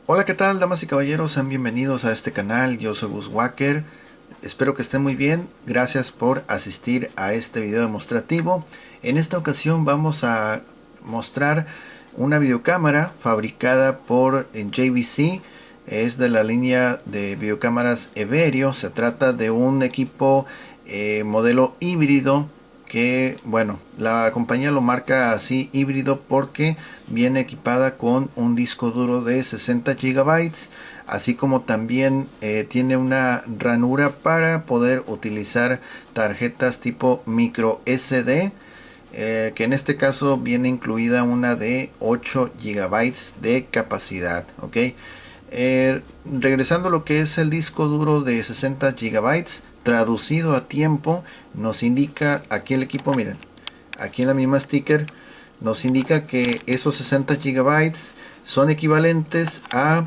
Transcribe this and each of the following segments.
Hola, ¿qué tal, damas y caballeros? Sean bienvenidos a este canal. Yo soy Gus Walker. Espero que estén muy bien. Gracias por asistir a este video demostrativo. En esta ocasión vamos a mostrar una videocámara fabricada por JVC. Es de la línea de videocámaras Everio. Se trata de un equipo modelo híbrido que, bueno, la compañía lo marca así híbrido porque viene equipada con un disco duro de 60 gigabytes, así como también tiene una ranura para poder utilizar tarjetas tipo micro SD, que en este caso viene incluida una de 8 gigabytes de capacidad. ¿Ok? Regresando a lo que es el disco duro de 60 gigabytes traducido a tiempo, nos indica aquí el equipo, miren, aquí en la misma sticker nos indica que esos 60 gigabytes son equivalentes a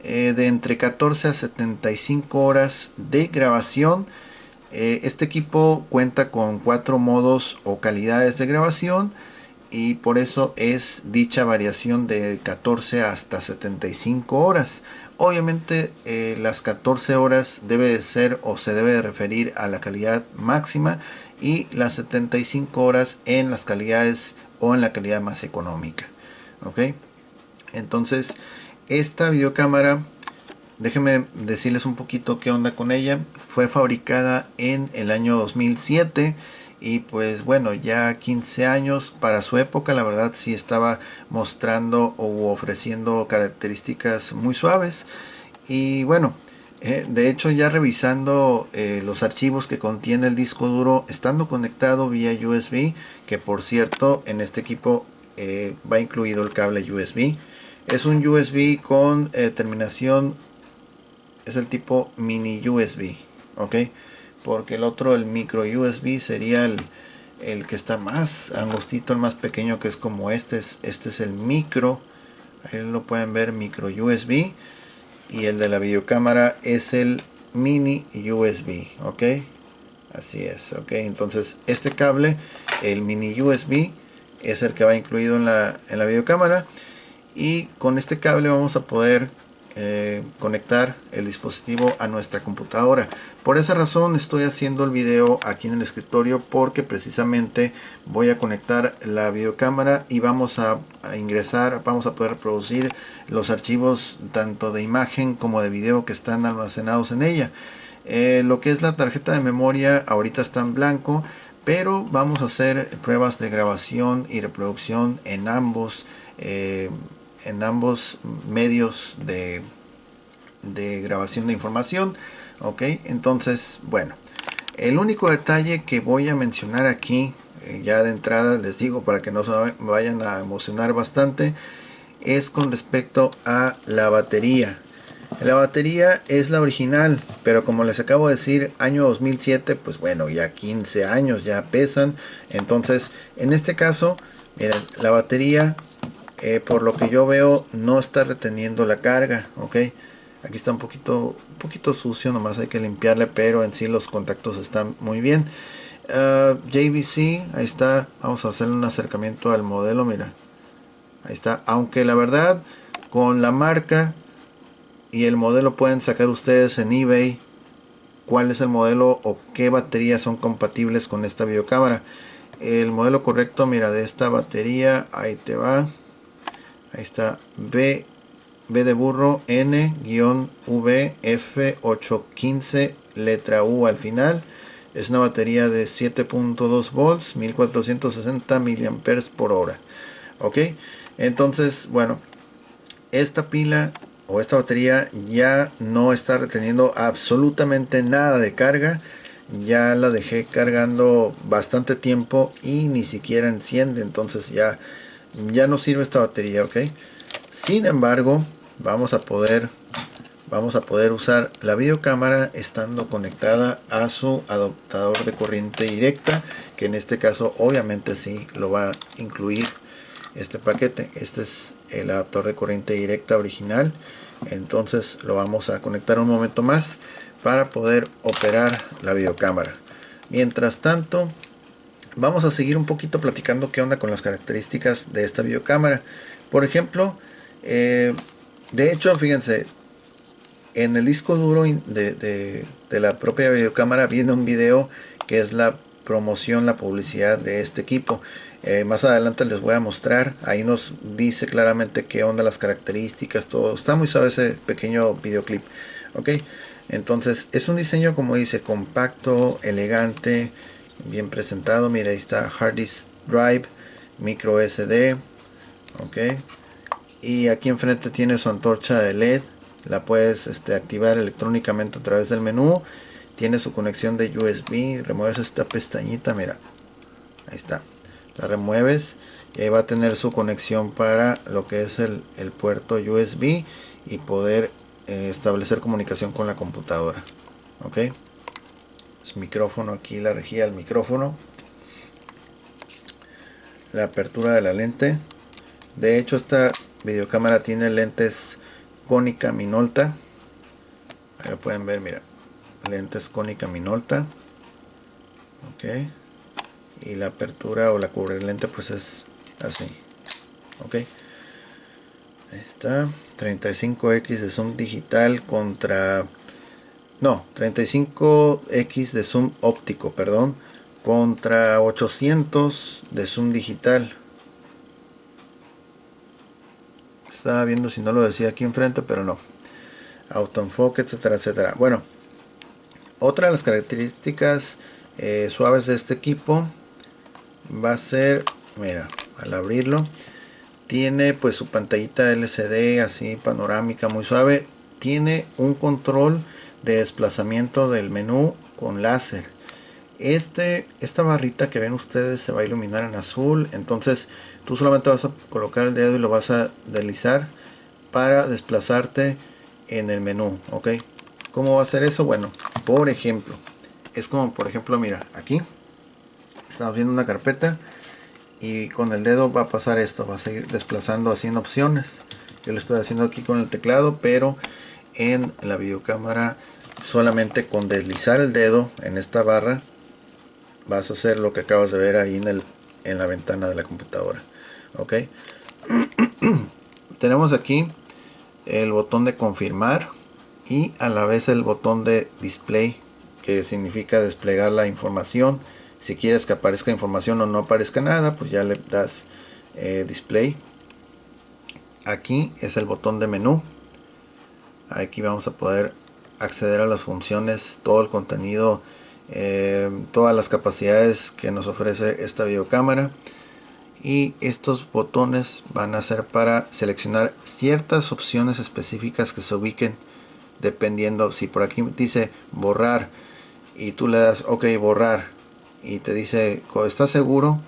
de entre 14 a 75 horas de grabación. Este equipo cuenta con 4 modos o calidades de grabación, y por eso es dicha variación de 14 hasta 75 horas. Obviamente las 14 horas debe de ser o se debe de referir a la calidad máxima, y las 75 horas en las calidades o en la calidad más económica. ¿Ok? Entonces esta videocámara, déjenme decirles un poquito qué onda con ella. Fue fabricada en el año 2007 y pues bueno, ya 15 años para su época. La verdad sí estaba mostrando o ofreciendo características muy suaves. Y bueno, de hecho ya revisando los archivos que contiene el disco duro, estando conectado vía USB, que por cierto en este equipo va incluido el cable USB. Es un USB con terminación, es el tipo mini USB, ¿ok? Porque el otro, el micro USB, sería el que está más angostito, el más pequeño, que es como este es el micro, ahí lo pueden ver, micro USB. Y el de la videocámara es el mini USB, ¿ok? Así es, ¿ok? Entonces este cable, el mini USB, es el que va incluido en la videocámara, y con este cable vamos a poder conectar el dispositivo a nuestra computadora. Por esa razón estoy haciendo el video aquí en el escritorio, porque precisamente voy a conectar la videocámara y vamos a ingresar, vamos a poder reproducir los archivos tanto de imagen como de video que están almacenados en ella. Lo que es la tarjeta de memoria ahorita está en blanco, pero vamos a hacer pruebas de grabación y reproducción en ambos medios de grabación de información. Ok, entonces bueno, el único detalle que voy a mencionar aquí, ya de entrada les digo para que no se vayan a emocionar bastante, es con respecto a la batería. La batería es la original, pero como les acabo de decir, año 2007, pues bueno, ya 15 años ya pesan. Entonces, en este caso, miren, la batería, por lo que yo veo, no está reteniendo la carga, ¿ok? Aquí está un poquito sucio, nomás hay que limpiarle, pero en sí los contactos están muy bien. JVC, ahí está, vamos a hacerle un acercamiento al modelo, mira. Ahí está, aunque la verdad, con la marca y el modelo pueden sacar ustedes en eBay cuál es el modelo o qué baterías son compatibles con esta videocámara. El modelo correcto, mira, de esta batería, ahí te va. Ahí está, B de burro, N-VF815, letra U al final. Es una batería de 7.2 volts, 1460 miliamperes por hora. Ok, entonces, bueno, esta pila o esta batería ya no está reteniendo absolutamente nada de carga. Ya la dejé cargando bastante tiempo y ni siquiera enciende, entonces ya no sirve esta batería. Ok, sin embargo, vamos a poder usar la videocámara estando conectada a su adaptador de corriente directa, que en este caso obviamente sí lo va a incluir este paquete. Este es el adaptador de corriente directa original, entonces lo vamos a conectar un momento más para poder operar la videocámara. Mientras tanto, vamos a seguir un poquito platicando qué onda con las características de esta videocámara. Por ejemplo, De hecho, fíjense, en el disco duro de la propia videocámara viene un video que es la promoción, la publicidad de este equipo. Más adelante les voy a mostrar, ahí nos dice claramente qué onda, las características, todo. Está muy suave ese pequeño videoclip. Ok, entonces es un diseño, como dice, compacto, elegante, bien presentado. Mira, ahí está hard disk drive, micro SD. Ok, y aquí enfrente tiene su antorcha de LED. La puedes activar electrónicamente a través del menú. Tiene su conexión de USB. Remueves esta pestañita, mira, ahí está, la remueves y ahí va a tener su conexión para lo que es el puerto USB y poder establecer comunicación con la computadora. Ok, es micrófono, aquí la rejilla del micrófono, la apertura de la lente. De hecho, esta videocámara tiene lentes Konica Minolta. Ahí lo pueden ver, mira, lentes Konica Minolta. Ok, y la apertura o la cubre lente pues es así. Ok, ahí está. 35x de zoom digital contra, no, 35x de zoom óptico, perdón, contra 800 de zoom digital. Estaba viendo si no lo decía aquí enfrente, pero no. Autoenfoque, etcétera, etcétera. Bueno, otra de las características suaves de este equipo va a ser, mira, al abrirlo, tiene pues su pantallita LCD así panorámica muy suave. Tiene un control de desplazamiento del menú con láser. Esta barrita que ven ustedes se va a iluminar en azul. Entonces tú solamente vas a colocar el dedo y lo vas a deslizar para desplazarte en el menú. Ok, ¿cómo va a ser eso? Bueno, por ejemplo, es como por ejemplo, mira, aquí estamos viendo una carpeta y con el dedo va a pasar esto, va a seguir desplazando así en opciones. Yo lo estoy haciendo aquí con el teclado, pero en la videocámara solamente con deslizar el dedo en esta barra vas a hacer lo que acabas de ver ahí en la ventana de la computadora. Ok, tenemos aquí el botón de confirmar y a la vez el botón de display, que significa desplegar la información. Si quieres que aparezca información o no aparezca nada, pues ya le das display. Aquí es el botón de menú. Aquí vamos a poder acceder a las funciones, todo el contenido, todas las capacidades que nos ofrece esta videocámara. Y estos botones van a ser para seleccionar ciertas opciones específicas que se ubiquen dependiendo. Si por aquí dice borrar y tú le das ok, borrar, y te dice ¿estás seguro?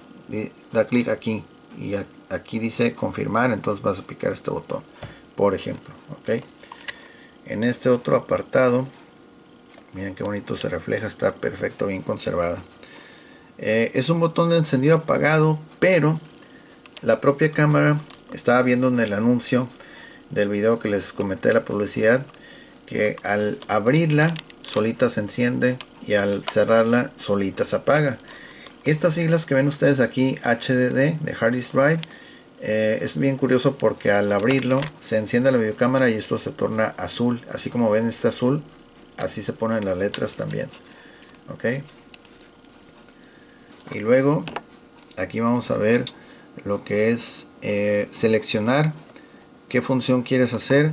Da clic aquí y aquí dice confirmar, entonces vas a picar este botón, por ejemplo. Ok, en este otro apartado, miren qué bonito se refleja, está perfecto, bien conservada. Es un botón de encendido apagado, pero la propia cámara, estaba viendo en el anuncio del video que les comenté, la publicidad, que al abrirla solita se enciende y al cerrarla solita se apaga. Estas siglas que ven ustedes aquí, HDD de Hard Disk Drive, es bien curioso porque al abrirlo se enciende la videocámara y esto se torna azul, así como ven este azul, así se ponen las letras también. Ok, y luego aquí vamos a ver lo que es seleccionar qué función quieres hacer,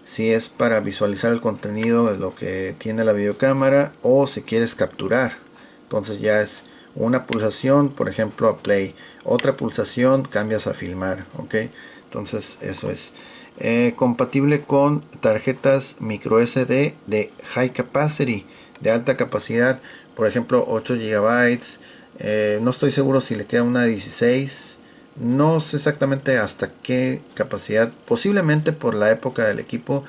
si es para visualizar el contenido de lo que tiene la videocámara o si quieres capturar. Entonces ya es una pulsación, por ejemplo, a play, otra pulsación cambias a filmar. Ok, entonces eso es compatible con tarjetas micro SD de high capacity, de alta capacidad, por ejemplo 8 GB. No estoy seguro si le queda una 16. No sé exactamente hasta qué capacidad, posiblemente por la época del equipo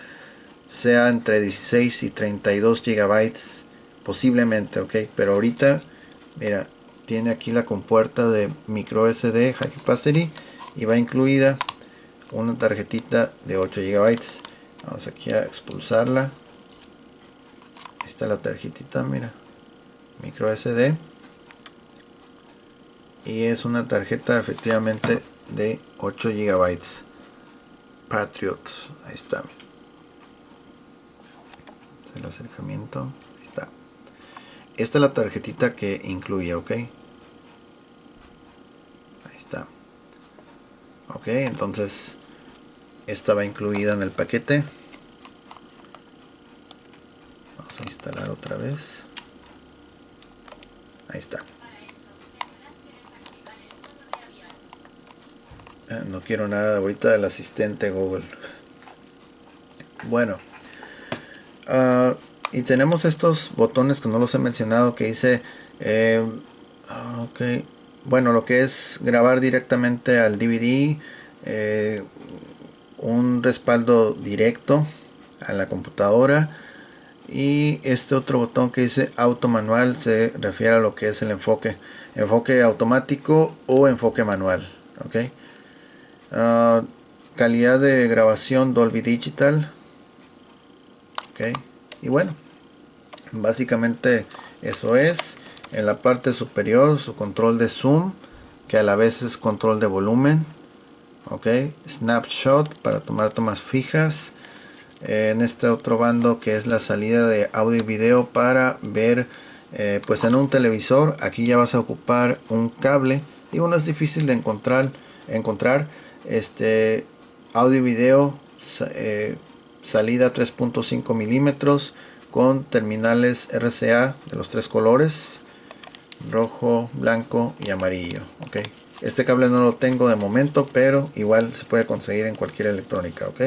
sea entre 16 y 32 gigabytes, posiblemente, ok, pero ahorita, mira, tiene aquí la compuerta de micro SD High Capacity y va incluida una tarjetita de 8 gigabytes. Vamos aquí a expulsarla. Ahí está la tarjetita, mira, micro SD. Y es una tarjeta efectivamente de 8 gigabytes. Patriot. Ahí está. El acercamiento. Ahí está. Esta es la tarjetita que incluye, ok. Ahí está. Ok, entonces esta va incluida en el paquete. Vamos a instalar otra vez. Ahí está. No quiero nada ahorita del asistente Google. Bueno. Y tenemos estos botones que no los he mencionado, que dice ok, bueno, lo que es grabar directamente al DVD, un respaldo directo a la computadora, y este otro botón que dice auto manual se refiere a lo que es el enfoque automático o enfoque manual. Ok. Calidad de grabación Dolby Digital. Ok. Y bueno, básicamente eso es. En la parte superior su control de zoom, que a la vez es control de volumen. Ok, snapshot para tomar tomas fijas. En este otro bando que es la salida de audio y video para ver pues en un televisor. Aquí ya vas a ocupar un cable y bueno, es difícil de encontrar este audio y video salida 3.5 milímetros con terminales RCA de los tres colores, rojo, blanco y amarillo. Ok, este cable no lo tengo de momento, pero igual se puede conseguir en cualquier electrónica. Ok,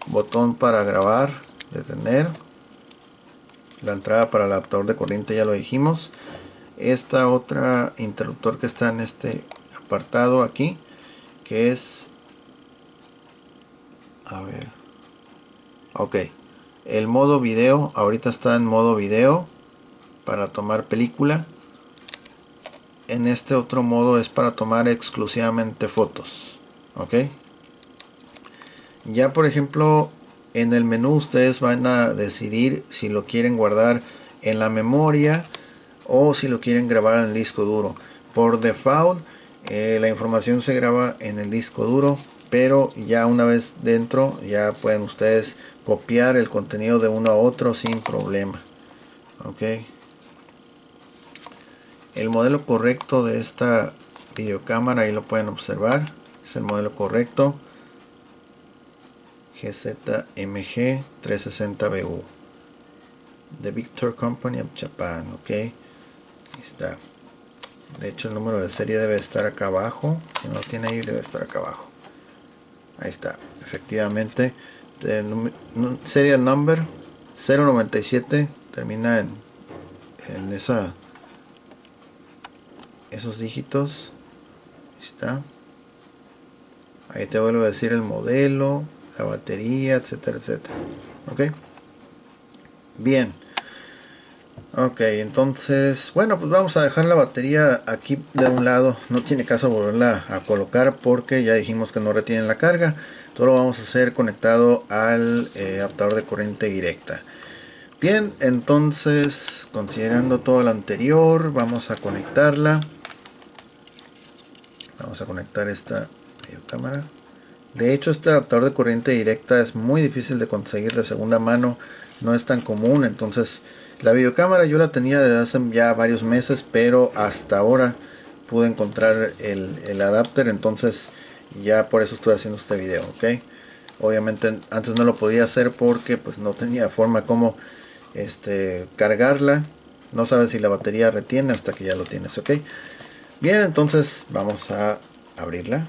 botón para grabar, detener, la entrada para el adaptador de corriente ya lo dijimos. Esta otra interruptor que está en este apartado aquí, que es, a ver, ok, el modo video, ahorita está en modo video para tomar película. En este otro modo es para tomar exclusivamente fotos. Ok, ya por ejemplo en el menú ustedes van a decidir si lo quieren guardar en la memoria o si lo quieren grabar en el disco duro. Por default la información se graba en el disco duro, pero ya una vez dentro ya pueden ustedes copiar el contenido de uno a otro sin problema. Ok, el modelo correcto de esta videocámara, ahí lo pueden observar, es el modelo correcto GZMG 360BU de Victor Company of Japan. Ok, ahí está. De hecho el número de serie debe estar acá abajo. Si no lo tiene ahí, debe estar acá abajo. Ahí está, efectivamente. Serial number 097 termina en esos dígitos. Ahí está. Ahí te vuelvo a decir el modelo, la batería, etcétera, etcétera. Ok, bien. Ok, entonces, bueno, pues vamos a dejar la batería aquí de un lado. No tiene caso volverla a colocar porque ya dijimos que no retiene la carga. Todo lo vamos a hacer conectado al adaptador de corriente directa. Bien, entonces, considerando todo lo anterior, vamos a conectarla. Vamos a conectar esta videocámara. De hecho, este adaptador de corriente directa es muy difícil de conseguir de segunda mano. No es tan común, entonces la videocámara yo la tenía desde hace ya varios meses, pero hasta ahora pude encontrar el adapter, entonces ya por eso estoy haciendo este video. Ok, obviamente antes no lo podía hacer porque pues no tenía forma como cargarla. No sabes si la batería retiene hasta que ya lo tienes. Ok, bien, entonces vamos a abrirla.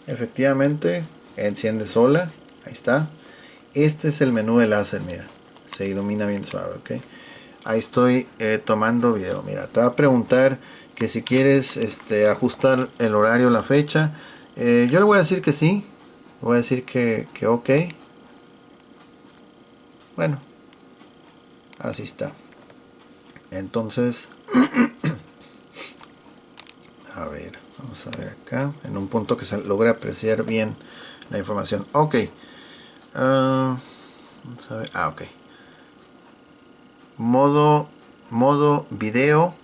Efectivamente enciende sola. Ahí está. Este es el menú de láser, mira, se ilumina bien suave. Ok, ahí estoy tomando video. Mira, te va a preguntar que si quieres ajustar el horario, la fecha. Yo le voy a decir que sí. Voy a decir que ok. Bueno, así está. Entonces, a ver, vamos a ver acá en un punto que se logre apreciar bien la información. Ok, vamos a ver. Ok, modo video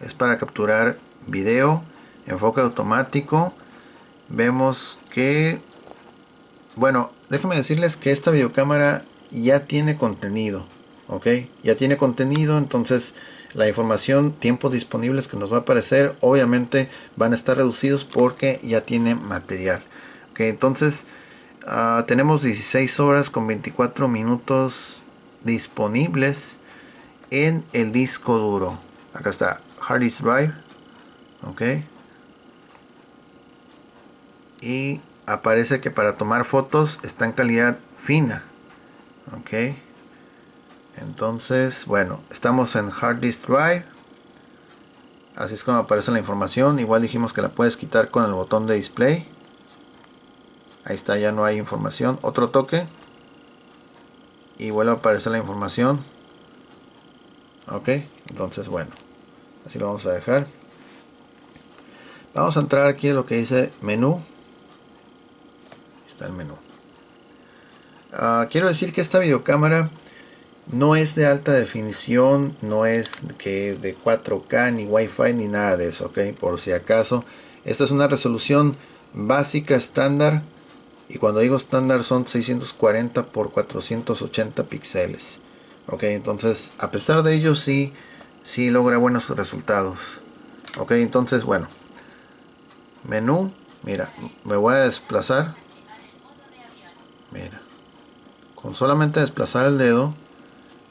es para capturar video, enfoque automático vemos que, bueno, déjenme decirles que esta videocámara ya tiene contenido, ok, ya tiene contenido. Entonces la información, tiempos disponibles que nos va a aparecer, obviamente van a estar reducidos porque ya tiene material, ok. Entonces tenemos 16 horas con 24 minutos disponibles en el disco duro. Acá está hard disk drive, ok, y aparece que para tomar fotos está en calidad fina, ok. Entonces, bueno, estamos en hard disk drive. Así es como aparece la información. Igual dijimos que la puedes quitar con el botón de display. Ahí está, ya no hay información. Otro toque y vuelve a aparecer la información, ok. Entonces, bueno, así lo vamos a dejar. Vamos a entrar aquí en lo que dice menú. Ahí está el menú. Quiero decir que esta videocámara no es de alta definición, no es que de 4K ni Wi-Fi ni nada de eso, ok. Por si acaso, esta es una resolución básica estándar, y cuando digo estándar son 640 por 480 píxeles, ok. Entonces, a pesar de ello, sí logra buenos resultados, ok. Entonces, bueno, menú, mira, me voy a desplazar, mira, con solamente desplazar el dedo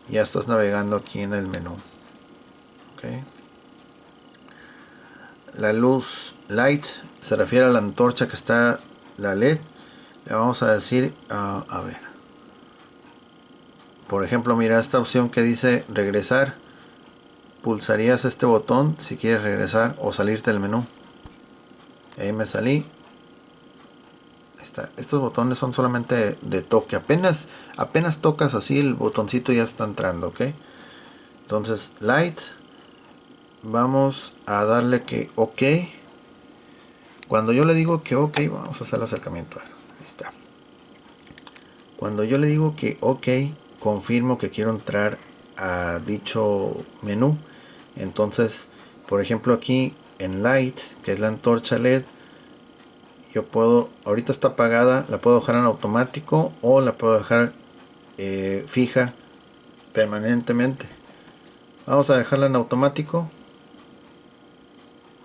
ya estás navegando aquí en el menú, ok. La luz light se refiere a la antorcha que está, la LED. Le vamos a decir, a ver, por ejemplo, mira esta opción que dice regresar. Pulsarías este botón si quieres regresar o salirte del menú. Ahí me salí. Ahí está. Estos botones son solamente de toque. Apenas tocas así, el botoncito ya está entrando, ok. Entonces light, vamos a darle que ok. Cuando yo le digo que ok, vamos a hacer el acercamiento. Ahí está. Cuando yo le digo que ok, confirmo que quiero entrar a dicho menú. Entonces, por ejemplo, aquí en light, que es la antorcha LED, yo puedo, ahorita está apagada, la puedo dejar en automático o la puedo dejar fija permanentemente. Vamos a dejarla en automático.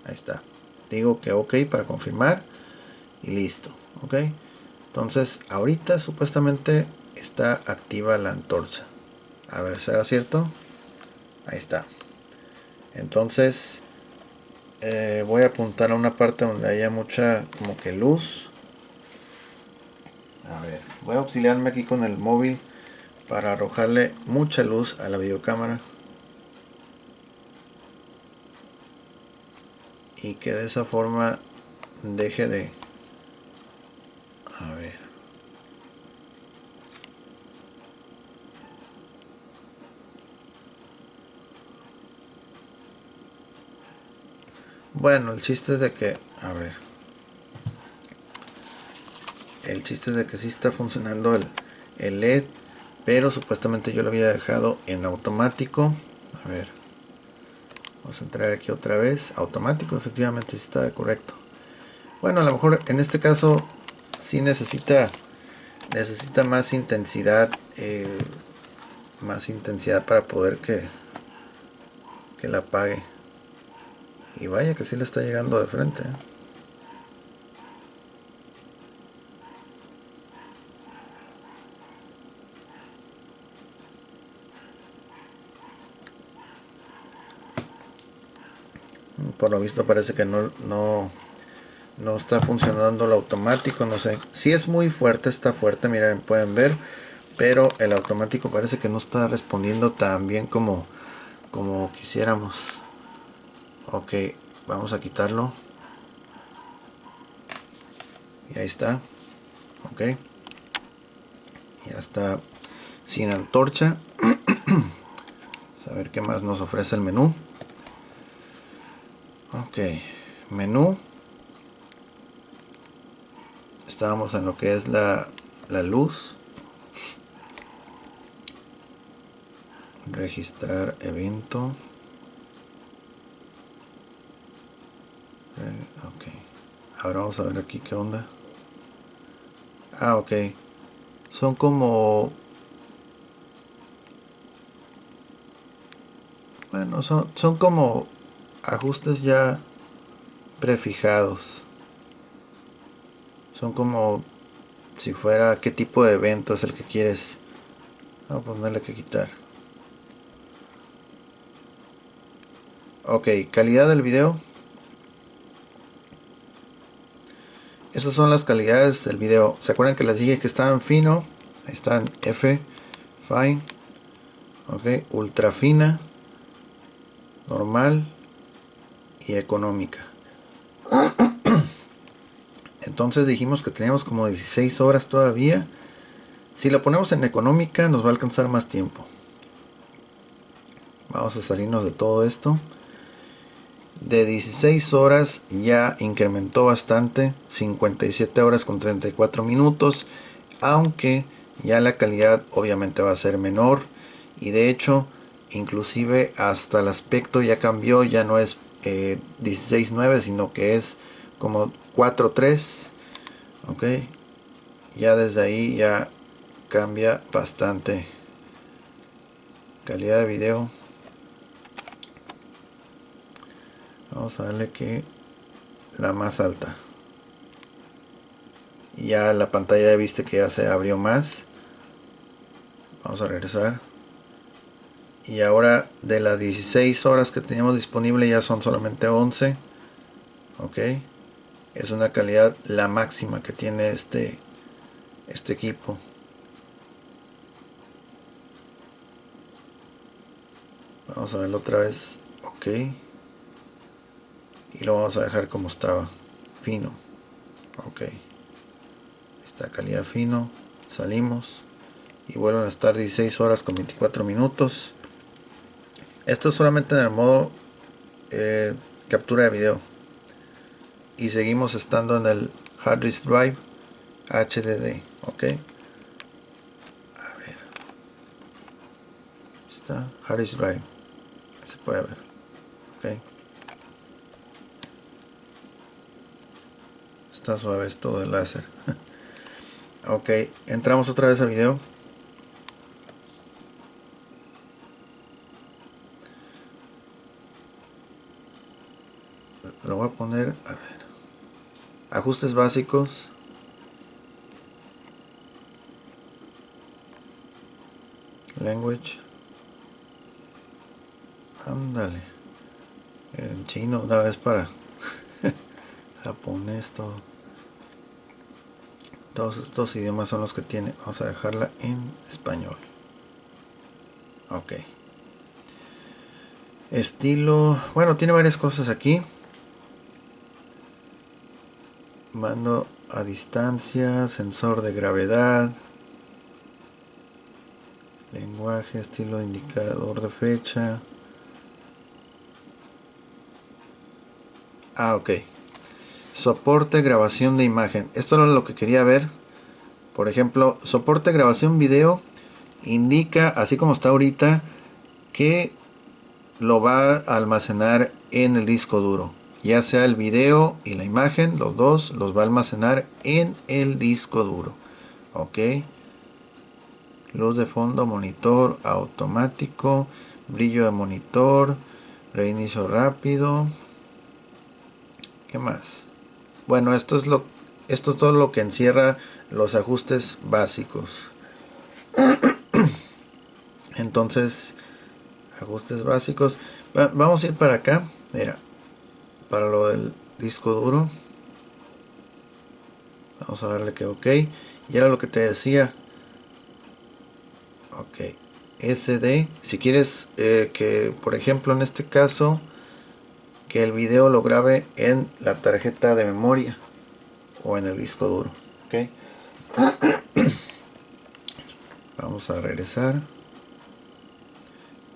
Ahí está. Digo que ok para confirmar y listo, ok. Entonces ahorita supuestamente está activa la antorcha. A ver, ¿será cierto? Ahí está. Entonces voy a apuntar a una parte donde haya mucha como que luz. A ver, voy a auxiliarme aquí con el móvil para arrojarle mucha luz a la videocámara y que de esa forma deje de, a ver, bueno, el chiste es de que, a ver, el chiste es de que sí está funcionando el LED, pero supuestamente yo lo había dejado en automático. A ver, vamos a entrar aquí otra vez. Automático, efectivamente está correcto. Bueno, a lo mejor en este caso sí necesita más intensidad para poder que la apague. Y vaya que sí le está llegando de frente, ¿eh? Por lo visto parece que no está funcionando el automático, no sé. Si es muy fuerte, está fuerte, miren, pueden ver. Pero el automático parece que no está respondiendo tan bien como quisiéramos. Ok, vamos a quitarlo. Y ahí está. Ok. Ya está sin antorcha. A ver qué más nos ofrece el menú. Ok, menú. Estábamos en lo que es la luz. Registrar evento. Ok. Ahora vamos a ver aquí qué onda. Ah, ok. Son como... Bueno, son como ajustes ya prefijados. Son como si fuera qué tipo de evento es el que quieres. Vamos a ponerle que quitar. Ok, calidad del video. Esas son las calidades del video. ¿Se acuerdan que les dije que estaban fino? Ahí están F, fine. Ok, ultra fina, normal y económica. Entonces dijimos que teníamos como 16 horas todavía. Si lo ponemos en económica nos va a alcanzar más tiempo. Vamos a salirnos de todo esto. De 16 horas ya incrementó bastante, 57 horas con 34 minutos, aunque ya la calidad obviamente va a ser menor, y de hecho inclusive hasta el aspecto ya cambió, ya no es 16:9 sino que es como 4:3. Ok, ya desde ahí ya cambia bastante. Calidad de video, vamos a darle que la más alta. Ya la pantalla ya viste que ya se abrió más. Vamos a regresar. Y ahora de las 16 horas que teníamos disponible ya son solamente 11. Ok, es una calidad la máxima que tiene este equipo. Vamos a verlo otra vez. Ok, y lo vamos a dejar como estaba, fino. Ok, esta calidad fino. Salimos y vuelven a estar 16 horas con 24 minutos. Esto es solamente en el modo captura de video, y seguimos estando en el hard disk drive HDD. Ok, a ver, está hard disk drive, se puede ver. Ok, está suave esto del láser. Ok, entramos otra vez al video. Lo voy a poner, a ver, ajustes básicos, language, ándale, en chino, una vez para japonés, todos estos idiomas son los que tiene. Vamos a dejarla en español. Ok, estilo, bueno, tiene varias cosas aquí. Mando a distancia, sensor de gravedad, lenguaje, estilo, indicador de fecha. Ah, ok. Soporte, grabación de imagen. Esto era lo que quería ver. Por ejemplo, soporte, grabación, video. Indica, así como está ahorita, que lo va a almacenar en el disco duro. Ya sea el video y la imagen, los dos los va a almacenar en el disco duro. Ok. Luz de fondo, monitor automático, brillo de monitor, reinicio rápido. ¿Qué más? Bueno, esto es todo lo que encierra los ajustes básicos. Entonces, ajustes básicos. Vamos a ir para acá. Mira, para lo del disco duro. Vamos a darle que ok. Y era lo que te decía. Ok. SD. Si quieres que, por ejemplo, en este caso, que el video lo grabe en la tarjeta de memoria o en el disco duro. Ok, vamos a regresar.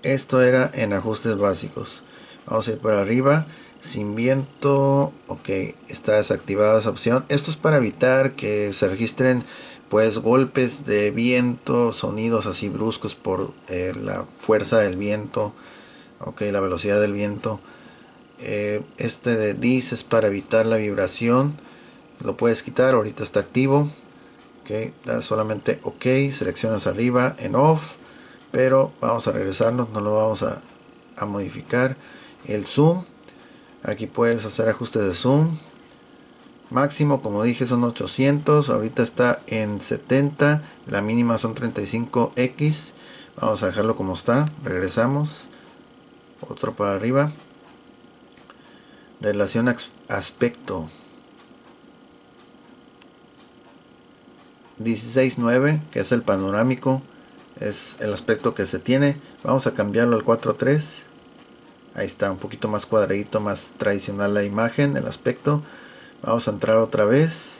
Esto era en ajustes básicos. Vamos a ir por arriba, sin viento. Ok, está desactivada esa opción. Esto es para evitar que se registren pues golpes de viento, sonidos así bruscos por la fuerza del viento. Ok, la velocidad del viento. Este de dis es para evitar la vibración. lo puedes quitar, ahorita está activo. Ok, das solamente OK, seleccionas arriba en off, pero vamos a regresarnos, no lo vamos a modificar. El zoom, aquí puedes hacer ajustes de zoom. Máximo, como dije, son 800, ahorita está en 70, la mínima son 35x. Vamos a dejarlo como está, regresamos, otro para arriba. Relación aspecto 16:9, que es el panorámico, es el aspecto que se tiene. Vamos a cambiarlo al 4:3. Ahí está, un poquito más cuadradito, más tradicional la imagen, el aspecto. Vamos a entrar otra vez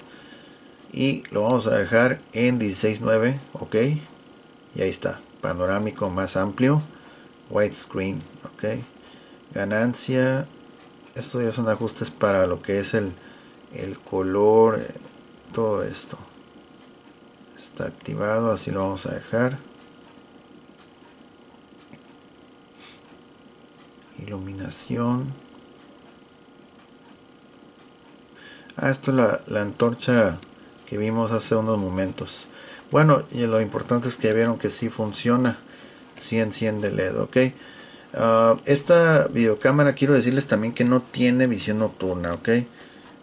y lo vamos a dejar en 16:9. OK, y ahí está, panorámico más amplio, widescreen. OK, ganancia, esto ya son ajustes para lo que es el color, todo esto está activado, así lo vamos a dejar. Iluminación, esto es la antorcha que vimos hace unos momentos. Bueno, y lo importante es que vieron que sí funciona, sí enciende LED. OK, esta videocámara quiero decirles también que no tiene visión nocturna. OK,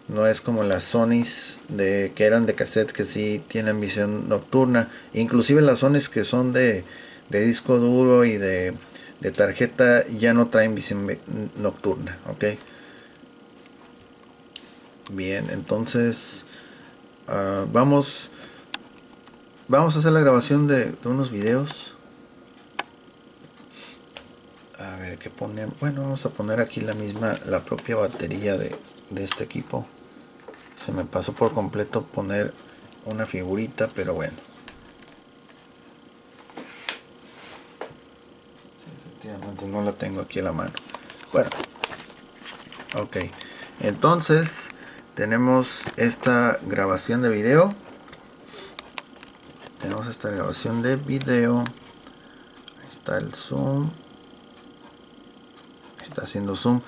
no es como las Sonys que eran de cassette, que sí tienen visión nocturna. Inclusive las Sonys que son de disco duro y de tarjeta ya no traen visión nocturna. OK, bien, entonces vamos a hacer la grabación de unos videos. A ver qué ponemos. Bueno, vamos a poner aquí la propia batería de este equipo. Se me pasó por completo poner una figurita, pero bueno, efectivamente no la tengo aquí a la mano. Bueno, OK, entonces tenemos esta grabación de video. Ahí está el zoom. Está haciendo zoom.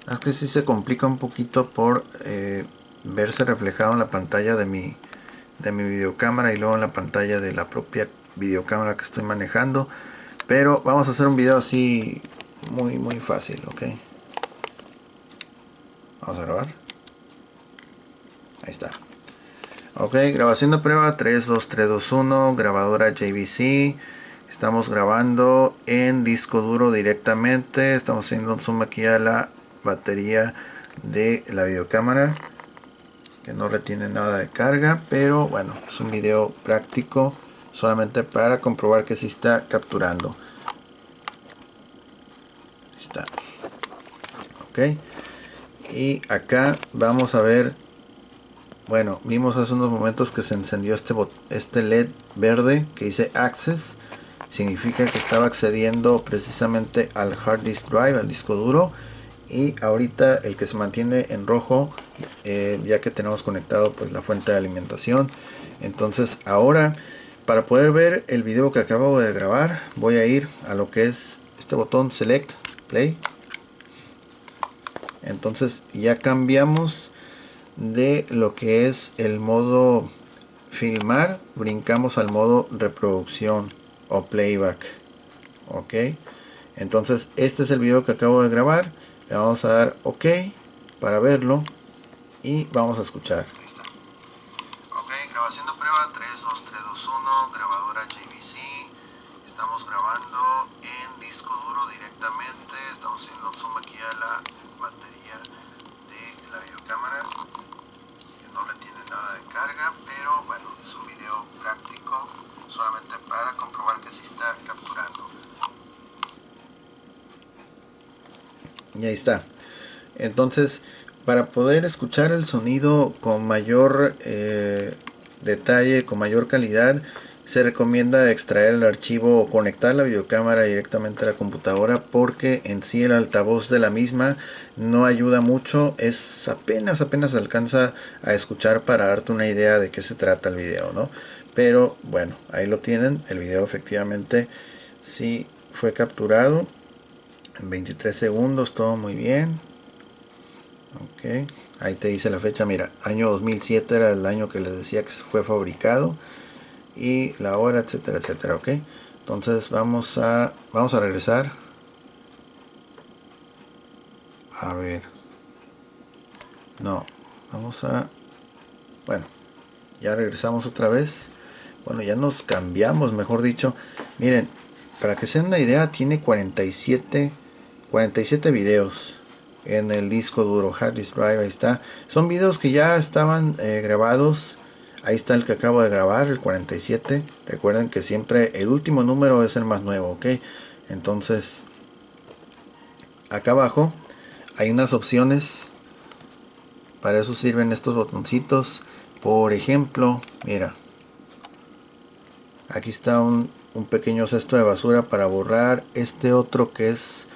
Es que sí se complica un poquito por verse reflejado en la pantalla de mi videocámara y luego en la pantalla de la propia videocámara que estoy manejando, pero vamos a hacer un video así muy fácil. OK, vamos a grabar. Ahí está. OK, grabación de prueba 3, 2, 3, 2, 1, grabadora JVC. Estamos grabando en disco duro directamente. Estamos haciendo un zoom aquí a la batería de la videocámara, que no retiene nada de carga, pero bueno, es un video práctico solamente para comprobar que sí está capturando. Ahí está. OK, y acá vamos a ver, bueno, vimos hace unos momentos que se encendió este LED verde que dice Access. Significa que estaba accediendo precisamente al hard disk drive, al disco duro. Y ahorita el que se mantiene en rojo, ya que tenemos conectado pues la fuente de alimentación. Entonces ahora, para poder ver el video que acabo de grabar, voy a ir a lo que es este botón Select Play. Entonces ya cambiamos de lo que es el modo filmar, brincamos al modo reproducción o playback. OK, entonces este es el video que acabo de grabar. Le vamos a dar OK para verlo y vamos a escuchar. Ahí está. OK, grabación de prueba 3, 2, 3, 2, 1, grabadora JVC. Estamos grabando en disco duro directamente. Estamos haciendo un zoom aquí a la batería de la videocámara, que no retiene nada de carga, pero bueno, es un video práctico solamente para comprobar que sí está capturando. Y ahí está. Entonces, para poder escuchar el sonido con mayor detalle, con mayor calidad, se recomienda extraer el archivo o conectar la videocámara directamente a la computadora, porque en sí el altavoz de la misma no ayuda mucho. Es apenas alcanza a escuchar para darte una idea de qué se trata el video, ¿no? Pero bueno, ahí lo tienen. El video efectivamente sí fue capturado en 23 segundos, todo muy bien. Ok, ahí te dice la fecha. Mira, año 2007 era el año que les decía que fue fabricado, y la hora, etcétera, etcétera. Ok, entonces vamos a regresar. A ver, no, vamos a, bueno, ya regresamos otra vez. Bueno, ya nos cambiamos, mejor dicho. Miren, para que se den una idea, tiene 47 videos en el disco duro, hard disk drive. Ahí está. Son videos que ya estaban grabados. Ahí está el que acabo de grabar, el 47. Recuerden que siempre el último número es el más nuevo, ¿ok? Entonces, acá abajo hay unas opciones. Para eso sirven estos botoncitos. Por ejemplo, mira, aquí está un pequeño cesto de basura para borrar. Este otro que es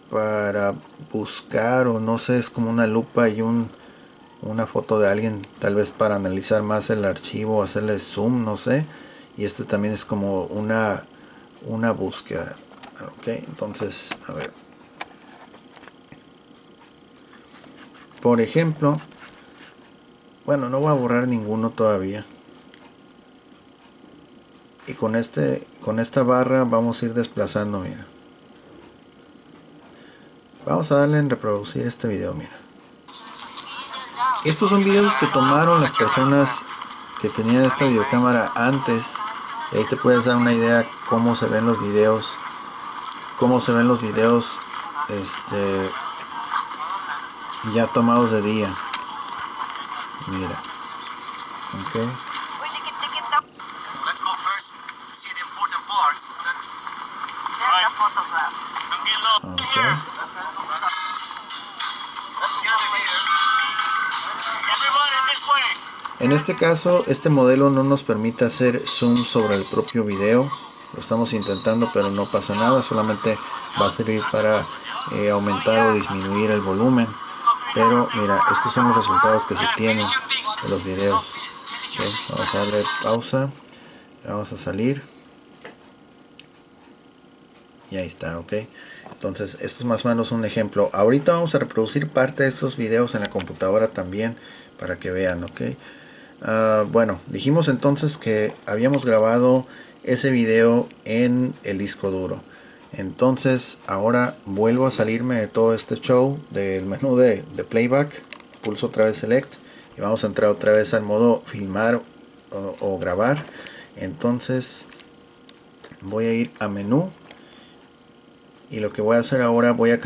para buscar, o no sé, es como una lupa y una foto de alguien, tal vez para analizar más el archivo, hacerle zoom, no sé. Y este también es como una búsqueda. Ok, entonces, a ver. Por ejemplo, bueno, no voy a borrar ninguno todavía. Y con esta barra vamos a ir desplazando, mira. Vamos a darle en reproducir este video, mira. Estos son videos que tomaron las personas que tenían esta videocámara antes. Y ahí te puedes dar una idea cómo se ven los videos. Este, ya tomados de día. Mira. Ok. Okay. En este caso, este modelo no nos permite hacer zoom sobre el propio video. Lo estamos intentando, pero no pasa nada. Solamente va a servir para aumentar o disminuir el volumen. Pero mira, estos son los resultados que se tienen de los videos. Okay, vamos a darle pausa. Vamos a salir. Y ahí está, ok. Entonces, esto es más o menos un ejemplo. Ahorita vamos a reproducir parte de estos videos en la computadora también, para que vean, ok. Bueno, dijimos entonces que habíamos grabado ese video en el disco duro. Entonces, ahora vuelvo a salirme de todo este show del menú de playback. Pulso otra vez select y vamos a entrar otra vez al modo filmar o grabar. Entonces, voy a ir a menú. Y lo que voy a hacer ahora, voy a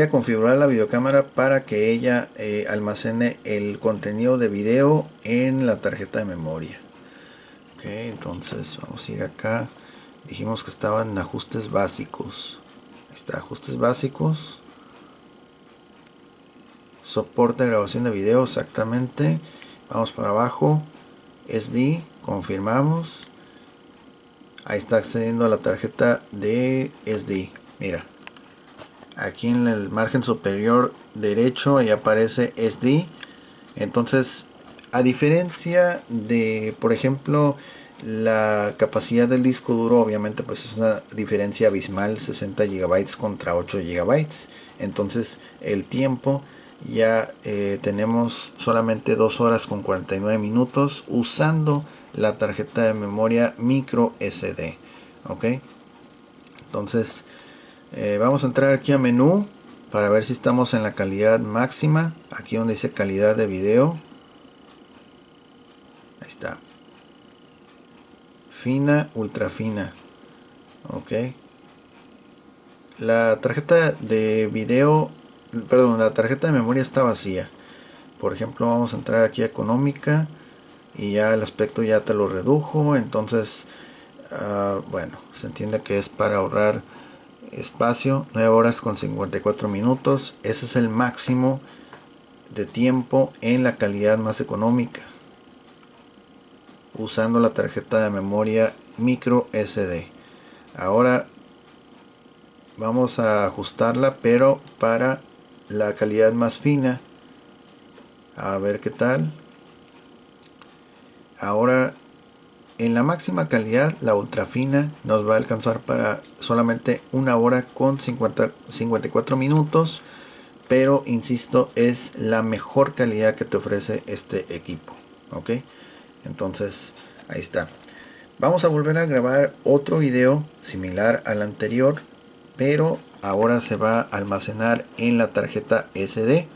configurar la videocámara para que ella almacene el contenido de video en la tarjeta de memoria. Ok, entonces vamos a ir acá. Dijimos que estaba en ajustes básicos. Ahí está, ajustes básicos. Soporte de grabación de video, exactamente. Vamos para abajo. SD, confirmamos. Ahí está accediendo a la tarjeta de SD. Mira, aquí en el margen superior derecho ahí aparece SD. Entonces, a diferencia de, por ejemplo, la capacidad del disco duro, obviamente pues es una diferencia abismal, 60 GB contra 8 GB. Entonces el tiempo ya tenemos solamente 2 horas con 49 minutos usando la tarjeta de memoria micro SD. Ok, entonces vamos a entrar aquí a menú para ver si estamos en la calidad máxima. Aquí donde dice calidad de video, ahí está, fina, ultra fina. Ok, la tarjeta de video, perdón, la tarjeta de memoria está vacía. Por ejemplo, vamos a entrar aquí a económica y ya el aspecto ya te lo redujo. Entonces bueno, se entiende que es para ahorrar espacio. 9 horas con 54 minutos. Ese es el máximo de tiempo en la calidad más económica, usando la tarjeta de memoria micro SD. Ahora vamos a ajustarla, pero para la calidad más fina, a ver qué tal. Ahora en la máxima calidad, la ultra fina nos va a alcanzar para solamente 1 hora con 54 minutos. pero insisto, es la mejor calidad que te ofrece este equipo. Ok, entonces ahí está. Vamos a volver a grabar otro video similar al anterior, pero ahora se va a almacenar en la tarjeta SD.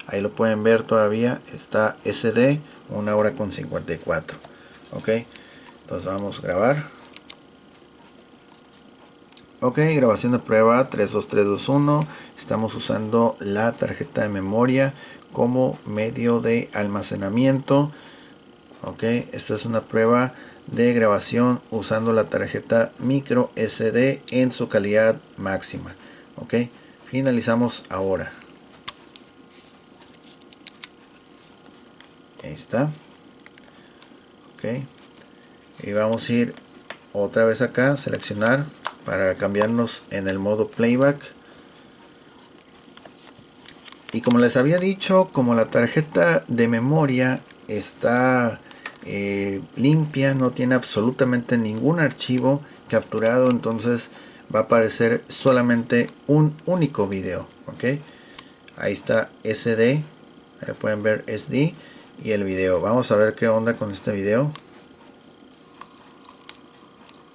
Ahí lo pueden ver, todavía está SD 1 hora con 54. Ok, entonces vamos a grabar. Ok, grabación de prueba 32321. Estamos usando la tarjeta de memoria como medio de almacenamiento. Ok, esta es una prueba de grabación usando la tarjeta micro SD en su calidad máxima. Ok, finalizamos ahora. Ahí está. Ok, y vamos a ir otra vez acá, seleccionar para cambiarnos en el modo playback. Y como les había dicho, como la tarjeta de memoria está limpia, no tiene absolutamente ningún archivo capturado, entonces va a aparecer solamente un único video. Ok, ahí está SD, ahí pueden ver SD y el video. Vamos a ver qué onda con este video.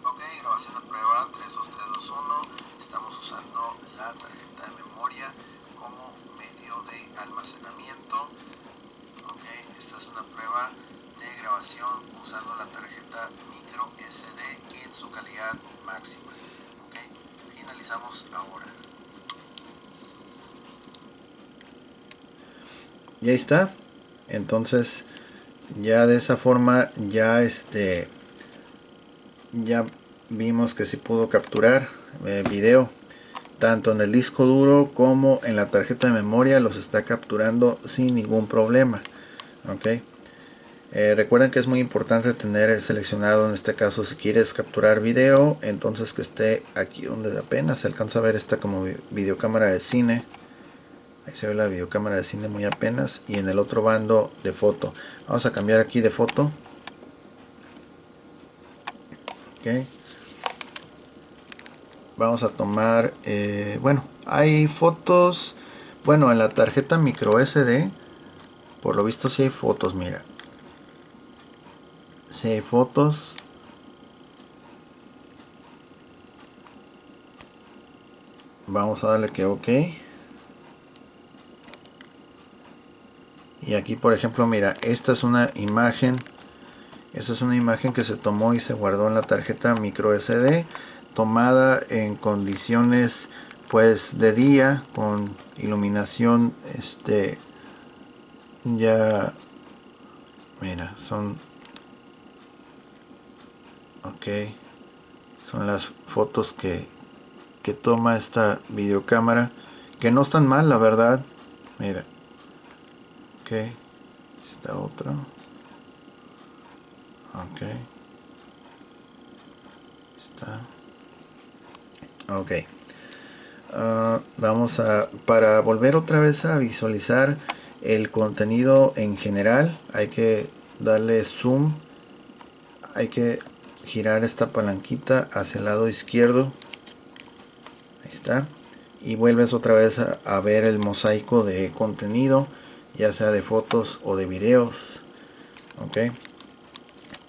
Ok, grabación de prueba 32321. Estamos usando la tarjeta de memoria como medio de almacenamiento. Ok, esta es una prueba de grabación usando la tarjeta micro SD en su calidad máxima. Ok, finalizamos ahora. Y ahí está. Entonces ya de esa forma ya ya vimos que sí pudo capturar video tanto en el disco duro como en la tarjeta de memoria, los está capturando sin ningún problema. Ok, recuerden que es muy importante tener seleccionado, en este caso si quieres capturar video, entonces que esté aquí donde apenas se alcanza a ver esta como videocámara de cine. Ahí se ve la videocámara de cine muy apenas, y en el otro bando de foto. Vamos a cambiar aquí de foto. Ok, vamos a tomar bueno, hay fotos, bueno, en la tarjeta micro SD por lo visto sí hay fotos, mira, sí hay fotos. Vamos a darle que ok. Y aquí por ejemplo, mira, esta es una imagen. Esta es una imagen que se tomó y se guardó en la tarjeta micro SD, tomada en condiciones pues de día, con iluminación ya, mira, son ok, son las fotos que toma esta videocámara, que no están mal, la verdad. Mira, ok, esta otra, ok, está, ok. Vamos a, para volver otra vez a visualizar el contenido en general, hay que darle zoom, hay que girar esta palanquita hacia el lado izquierdo. Ahí está. Y vuelves otra vez a ver el mosaico de contenido, ya sea de fotos o de videos. Ok,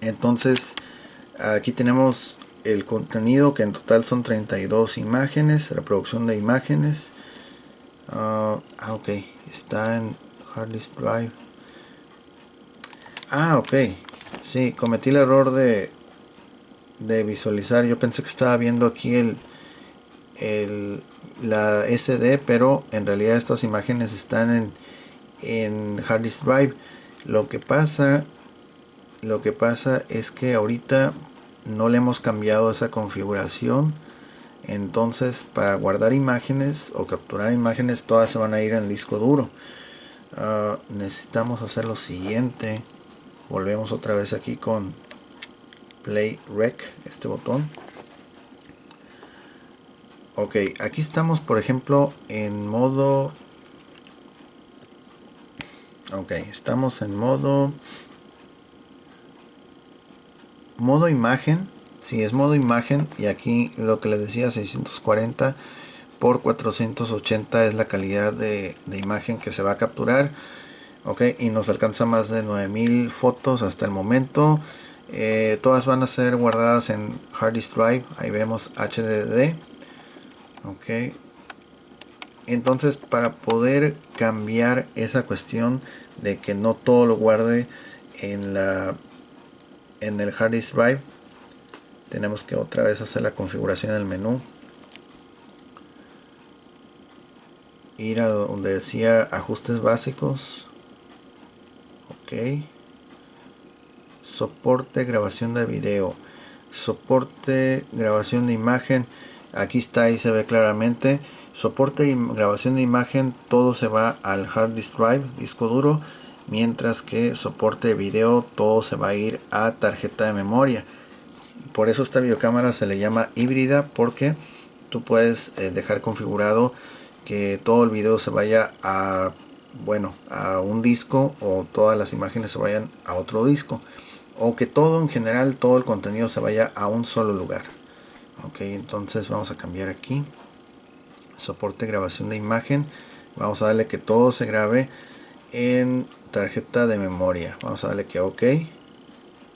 entonces aquí tenemos el contenido, que en total son 32 imágenes, reproducción de imágenes. Ok, está en hard disk drive. Ok, sí, cometí el error de visualizar. Yo pensé que estaba viendo aquí la SD, pero en realidad estas imágenes están en hard disk drive. Lo que pasa es que ahorita no le hemos cambiado esa configuración. Entonces, para guardar imágenes o capturar imágenes, todas se van a ir en disco duro. Necesitamos hacer lo siguiente. Volvemos otra vez aquí con Play Rec, este botón. Ok, aquí estamos por ejemplo en modo... Ok, estamos en modo imagen. Si es modo imagen, y aquí lo que les decía, 640 por 480 es la calidad de imagen que se va a capturar. Ok, y nos alcanza más de 9000 fotos hasta el momento. Todas van a ser guardadas en hard disk drive. Ahí vemos HDD. Ok, entonces para poder cambiar esa cuestión de que no todo lo guarde en el hard disk drive, tenemos que otra vez hacer la configuración del menú, ir a donde decía ajustes básicos. Ok, soporte grabación de video, soporte grabación de imagen. Aquí está, ahí se ve claramente soporte y grabación de imagen, todo se va al hard disk drive, disco duro, mientras que soporte de video, todo se va a ir a tarjeta de memoria. Por eso esta videocámara se le llama híbrida, porque tú puedes dejar configurado que todo el video se vaya a, bueno, a un disco, o todas las imágenes se vayan a otro disco, o que todo en general, todo el contenido se vaya a un solo lugar. Ok, entonces vamos a cambiar aquí soporte grabación de imagen, vamos a darle que todo se grabe en tarjeta de memoria, vamos a darle que ok,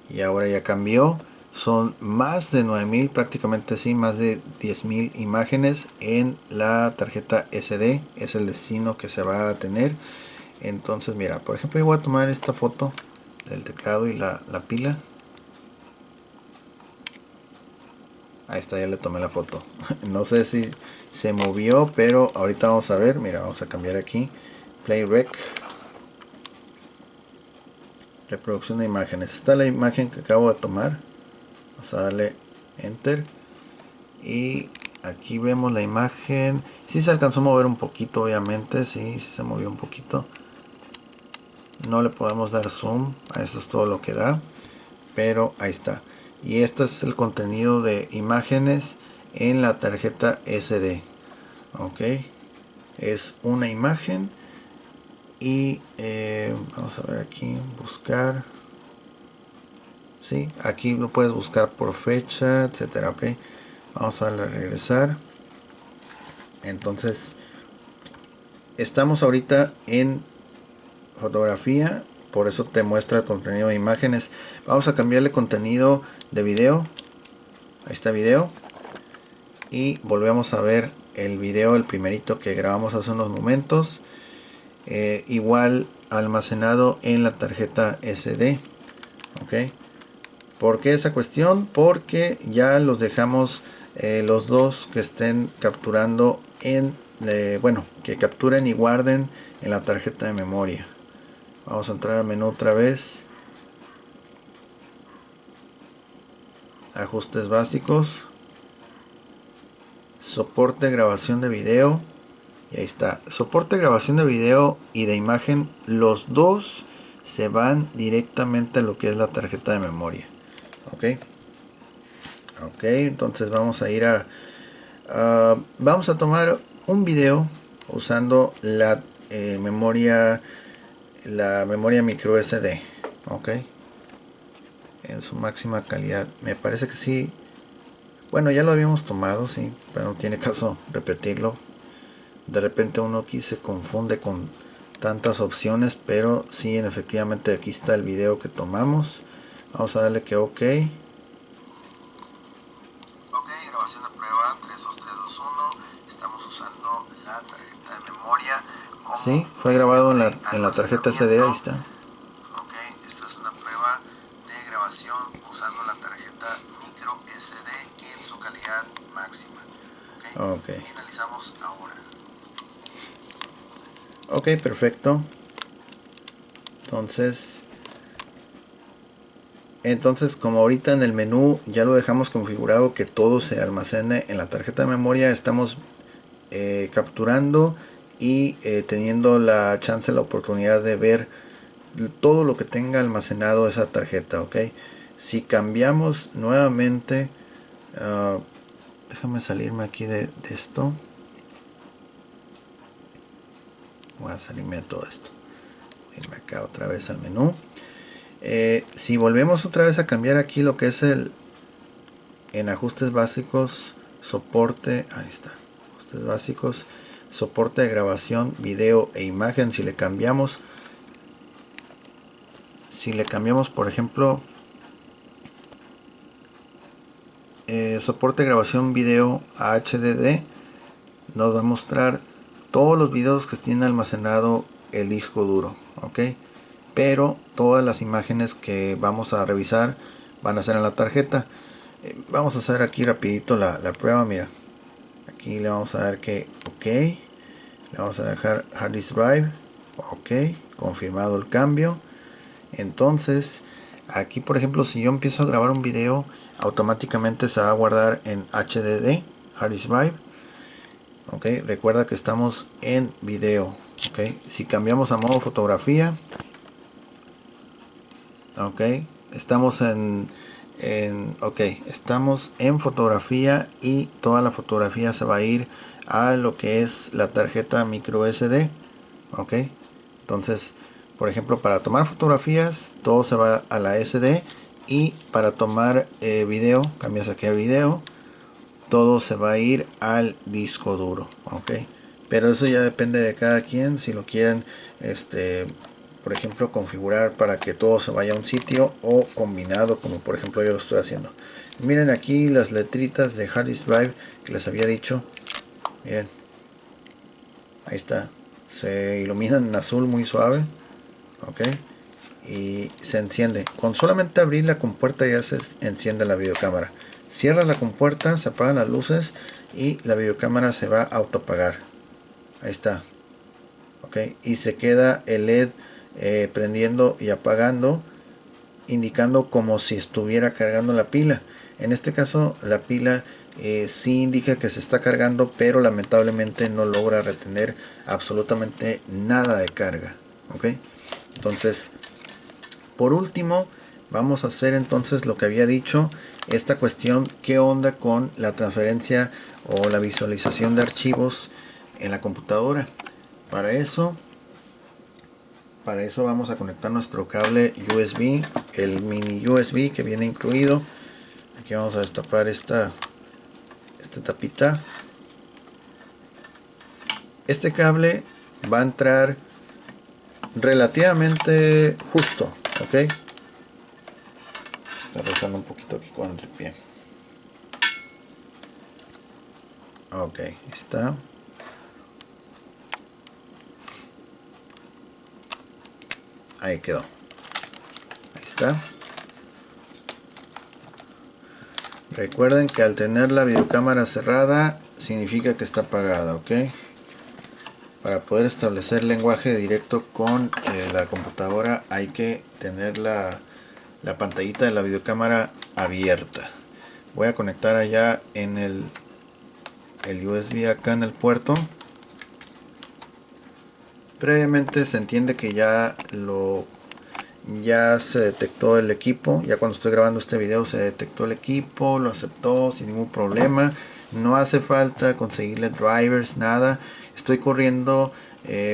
y ahora ya cambió. Son más de 9000, prácticamente sí, más de 10000 imágenes en la tarjeta SD, es el destino que se va a tener. Entonces mira, por ejemplo, yo voy a tomar esta foto del teclado y la pila. Ahí está, ya le tomé la foto. No sé si se movió, pero ahorita vamos a ver. Mira, vamos a cambiar aquí. Play Rec. Reproducción de imágenes. Está la imagen que acabo de tomar. Vamos a darle Enter. Y aquí vemos la imagen. Sí se alcanzó a mover un poquito, obviamente. Sí, se movió un poquito. No le podemos dar zoom. A eso es todo lo que da. Pero ahí está. Y este es el contenido de imágenes en la tarjeta SD. Ok, es una imagen. Y vamos a ver aquí, buscar. Sí, aquí lo puedes buscar por fecha, etcétera. Ok, vamos a darle a regresar. Entonces estamos ahorita en fotografía, por eso te muestra el contenido de imágenes. Vamos a cambiarle contenido de video. Ahí está video. Y volvemos a ver el video, el primerito que grabamos hace unos momentos. Igual almacenado en la tarjeta SD. Ok, ¿por qué esa cuestión? Porque ya los dejamos los dos que estén capturando en bueno, que capturen y guarden en la tarjeta de memoria. Vamos a entrar al menú otra vez, ajustes básicos, soporte grabación de video. Y ahí está, soporte grabación de video y de imagen, los dos se van directamente a lo que es la tarjeta de memoria. Ok, ok, entonces vamos a ir vamos a tomar un video usando la memoria micro SD. Ok, en su máxima calidad, me parece que sí. Bueno, ya lo habíamos tomado, sí, pero no tiene caso repetirlo. De repente uno aquí se confunde con tantas opciones, pero sí, efectivamente aquí está el video que tomamos. Vamos a darle que ok. Ok, grabación de prueba 32321. Estamos usando la tarjeta de memoria. Sí, fue grabado en la tarjeta SD, ahí está. Ok, esta es una prueba de grabación usando la tarjeta micro SD en su calidad máxima. Ok, finalizamos ahora. Ok, perfecto. Entonces, como ahorita en el menú ya lo dejamos configurado que todo se almacene en la tarjeta de memoria, estamos capturando y teniendo la chance, la oportunidad de ver todo lo que tenga almacenado esa tarjeta. Ok, si cambiamos nuevamente, déjame salirme aquí de esto. Voy a salirme de todo esto, voy a irme acá otra vez al menú. Si volvemos otra vez a cambiar aquí lo que es en ajustes básicos, soporte, ahí está, ajustes ajustes básicos, soporte de grabación, video e imagen. Si le cambiamos por ejemplo soporte de grabación video a HDD, nos va a mostrar todos los videos que tiene almacenado el disco duro, ok, pero todas las imágenes que vamos a revisar van a ser en la tarjeta. Vamos a hacer aquí rapidito la prueba. Mira, aquí le vamos a dar que ok, le vamos a dejar hard disk drive, ok, confirmado el cambio. Entonces aquí por ejemplo, si yo empiezo a grabar un video, automáticamente se va a guardar en HDD, hard disk drive. Ok, recuerda que estamos en video. Ok, si cambiamos a modo fotografía, ok, estamos estamos en fotografía, y toda la fotografía se va a ir a lo que es la tarjeta micro SD. Ok, entonces por ejemplo, para tomar fotografías todo se va a la SD, y para tomar video, cambias aquí a video, todo se va a ir al disco duro. Ok, pero eso ya depende de cada quien, si lo quieren por ejemplo configurar para que todo se vaya a un sitio, o combinado como por ejemplo yo lo estoy haciendo. Miren aquí las letritas de hard disk drive que les había dicho. Miren, ahí está, se iluminan en azul muy suave. Ok, y se enciende con solamente abrir la compuerta, ya se enciende la videocámara. Cierra la compuerta, se apagan las luces y la videocámara se va a autoapagar. Ahí está. Ok, y se queda el LED prendiendo y apagando, indicando como si estuviera cargando la pila. En este caso la pila sí indica que se está cargando, pero lamentablemente no logra retener absolutamente nada de carga. Ok, entonces por último vamos a hacer entonces lo que había dicho, esta cuestión, qué onda con la transferencia o la visualización de archivos en la computadora. Para eso vamos a conectar nuestro cable USB, el mini USB que viene incluido. Aquí vamos a destapar esta tapita. Este cable va a entrar relativamente justo, ok. Está rozando un poquito aquí con el tripié. Ok, está. Ahí quedó. Ahí está. Recuerden que al tener la videocámara cerrada significa que está apagada, ok. Para poder establecer lenguaje directo con la computadora hay que tener la pantallita de la videocámara abierta. Voy a conectar allá en el USB acá en el puerto. Previamente se entiende que ya se detectó el equipo. Ya cuando estoy grabando este video se detectó el equipo, lo aceptó sin ningún problema. No hace falta conseguirle drivers, nada. Estoy corriendo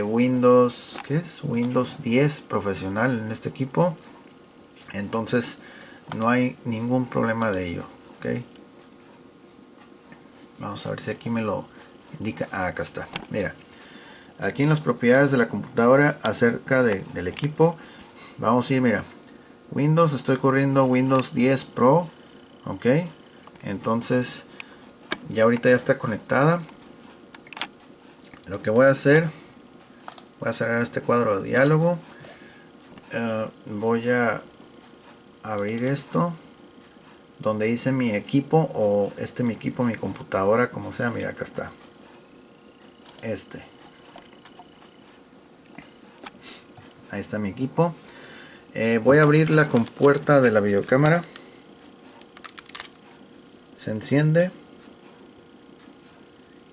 Windows, ¿qué es? Windows 10 profesional en este equipo. Entonces no hay ningún problema de ello. Ok, vamos a ver si aquí me lo indica. Acá está. Mira, aquí en las propiedades de la computadora acerca del equipo, vamos a ir, mira, Windows, estoy corriendo Windows 10 Pro. Ok, entonces ya ahorita ya está conectada. Lo que voy a hacer, voy a cerrar este cuadro de diálogo. Voy a abrir esto donde dice mi equipo, o mi equipo, mi computadora, como sea. Mira, acá está ahí está mi equipo. Voy a abrir la compuerta de la videocámara. Se enciende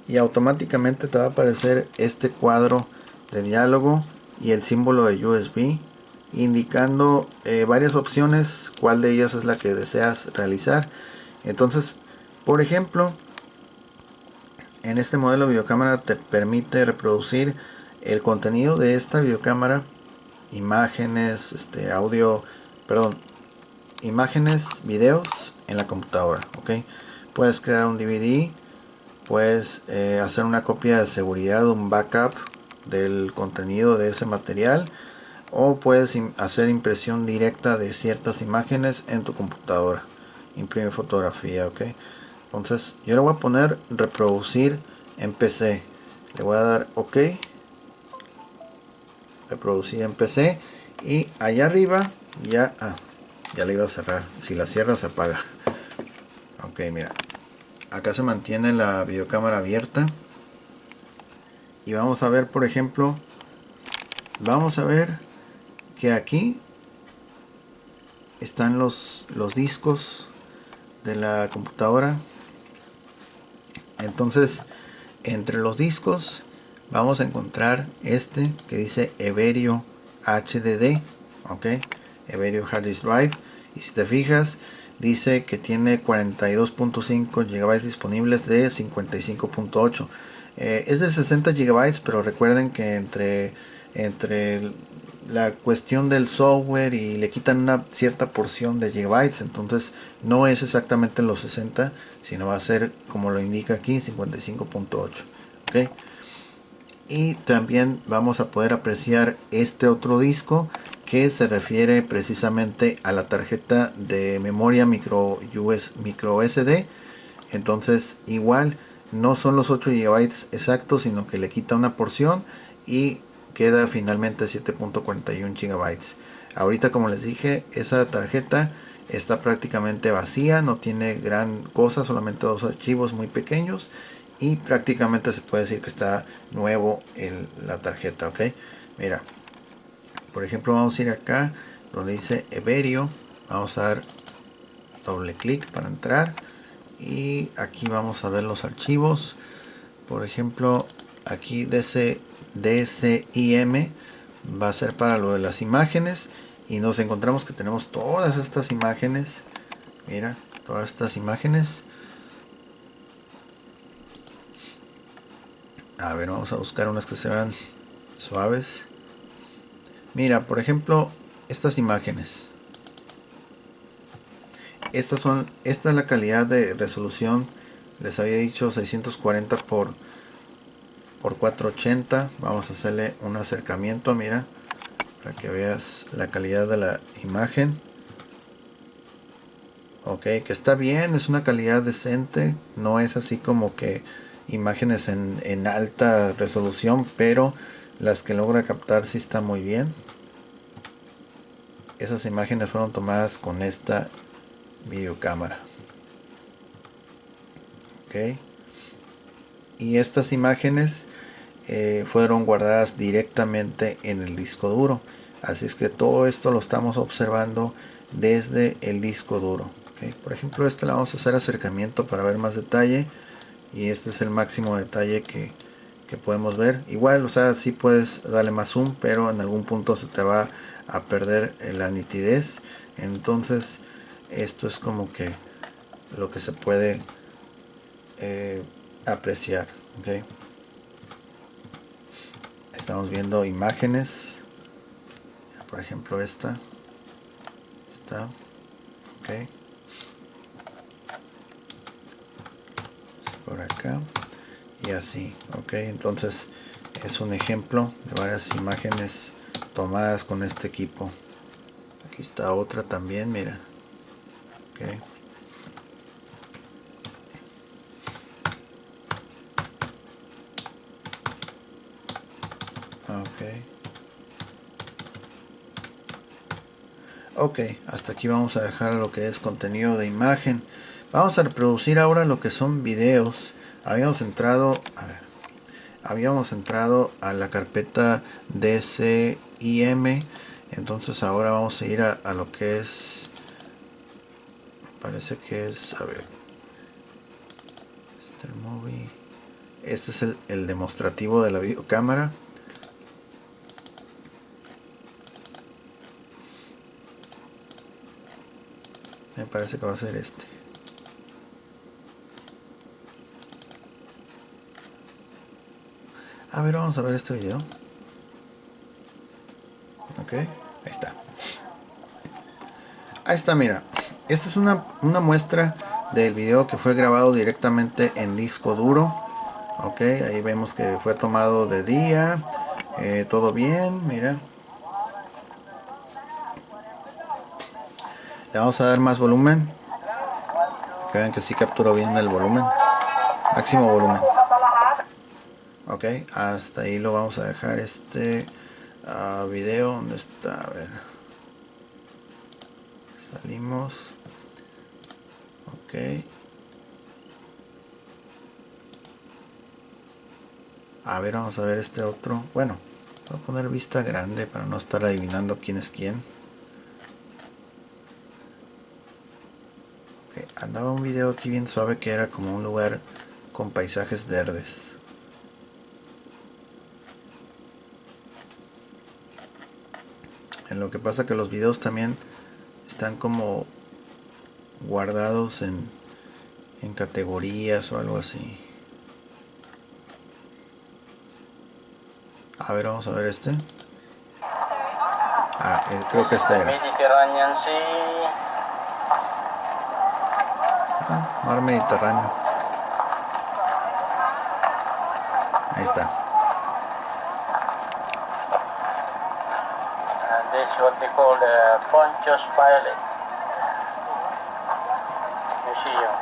y automáticamente te va a aparecer este cuadro de diálogo y el símbolo de USB indicando varias opciones, cuál de ellas es la que deseas realizar. Entonces, por ejemplo, en este modelo de videocámara te permite reproducir el contenido de esta videocámara, imágenes, imágenes, videos en la computadora. Ok, puedes crear un DVD, puedes hacer una copia de seguridad, un backup del contenido de ese material, o puedes hacer impresión directa de ciertas imágenes en tu computadora, imprimir fotografía. Ok, entonces yo le voy a poner reproducir en PC, le voy a dar ok, reproducir en PC, y allá arriba ya ya le iba a cerrar, si la cierra se apaga. Ok, mira, acá se mantiene la videocámara abierta y vamos a ver, por ejemplo, vamos a ver que aquí están los discos de la computadora. Entonces, entre los discos vamos a encontrar este que dice Everio HDD, ok, Everio Hard Disk Drive, y si te fijas dice que tiene 42.5 GB disponibles de 55.8. Es de 60 GB, pero recuerden que entre la cuestión del software y le quitan una cierta porción de gigabytes, entonces no es exactamente los 60, sino va a ser como lo indica aquí, 55.8. ¿Okay? Y también vamos a poder apreciar este otro disco que se refiere precisamente a la tarjeta de memoria micro SD. Entonces igual no son los 8 GB exactos, sino que le quita una porción y queda finalmente 7.41 GB. Ahorita, como les dije, esa tarjeta está prácticamente vacía, no tiene gran cosa, solamente dos archivos muy pequeños, y prácticamente se puede decir que está nuevo la tarjeta. Ok, mira, por ejemplo, vamos a ir acá donde dice Everio, vamos a dar doble clic para entrar y aquí vamos a ver los archivos. Por ejemplo, aquí DCIM va a ser para lo de las imágenes, y nos encontramos que tenemos todas estas imágenes. Mira, todas estas imágenes. A ver, vamos a buscar unas que se vean suaves. Mira, por ejemplo, estas imágenes. Esta es la calidad de resolución. Les había dicho 640 por 480. Vamos a hacerle un acercamiento, mira, para que veas la calidad de la imagen. Ok, que está bien, es una calidad decente, no es así como que imágenes en alta resolución, pero las que logra captar sí está muy bien. Esas imágenes fueron tomadas con esta videocámara. Ok, y estas imágenes fueron guardadas directamente en el disco duro, así es que todo esto lo estamos observando desde el disco duro. Okay. Por ejemplo, le vamos a hacer acercamiento para ver más detalle, y este es el máximo detalle que podemos ver. Igual, o sea, sí puedes darle más zoom, pero en algún punto se te va a perder la nitidez. Entonces esto es como que lo que se puede apreciar. Okay. Estamos viendo imágenes, por ejemplo esta ok, por acá y así. Ok, entonces es un ejemplo de varias imágenes tomadas con este equipo. Aquí está otra también, mira. Ok, ok, hasta aquí vamos a dejar lo que es contenido de imagen. Vamos a reproducir ahora lo que son videos. Habíamos entrado a la carpeta DCIM. Entonces ahora vamos a ir a lo que es, parece que es, a ver, este es el demostrativo de la videocámara. Me parece que va a ser este. A ver, vamos a ver este video. Ok, ahí está. Ahí está, mira. Esta es una muestra del video que fue grabado directamente en disco duro. Ok, ahí vemos que fue tomado de día. Todo bien, mira. Le vamos a dar más volumen. Que vean que sí capturó bien el volumen. Máximo volumen. Ok, hasta ahí lo vamos a dejar este video. ¿Dónde está? A ver. Salimos. Ok. A ver, vamos a ver este otro. Bueno, voy a poner vista grande para no estar adivinando quién es quién. Okay, andaba un video aquí bien suave que era como un lugar con paisajes verdes. En lo que pasa que los videos también están como guardados en categorías o algo así. A ver, vamos a ver este. Creo que este era. Mar Mediterráneo. Ahí está. This is what they call the Pontius Pilate Museum.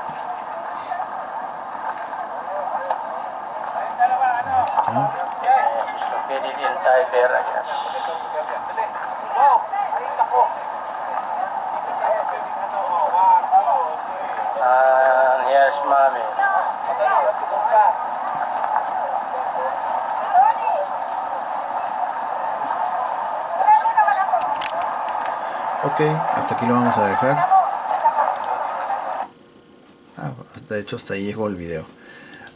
Ahí está. It's located in Tiberias. And here's Mommy. Ok, hasta aquí lo vamos a dejar. De hecho hasta ahí llegó el video.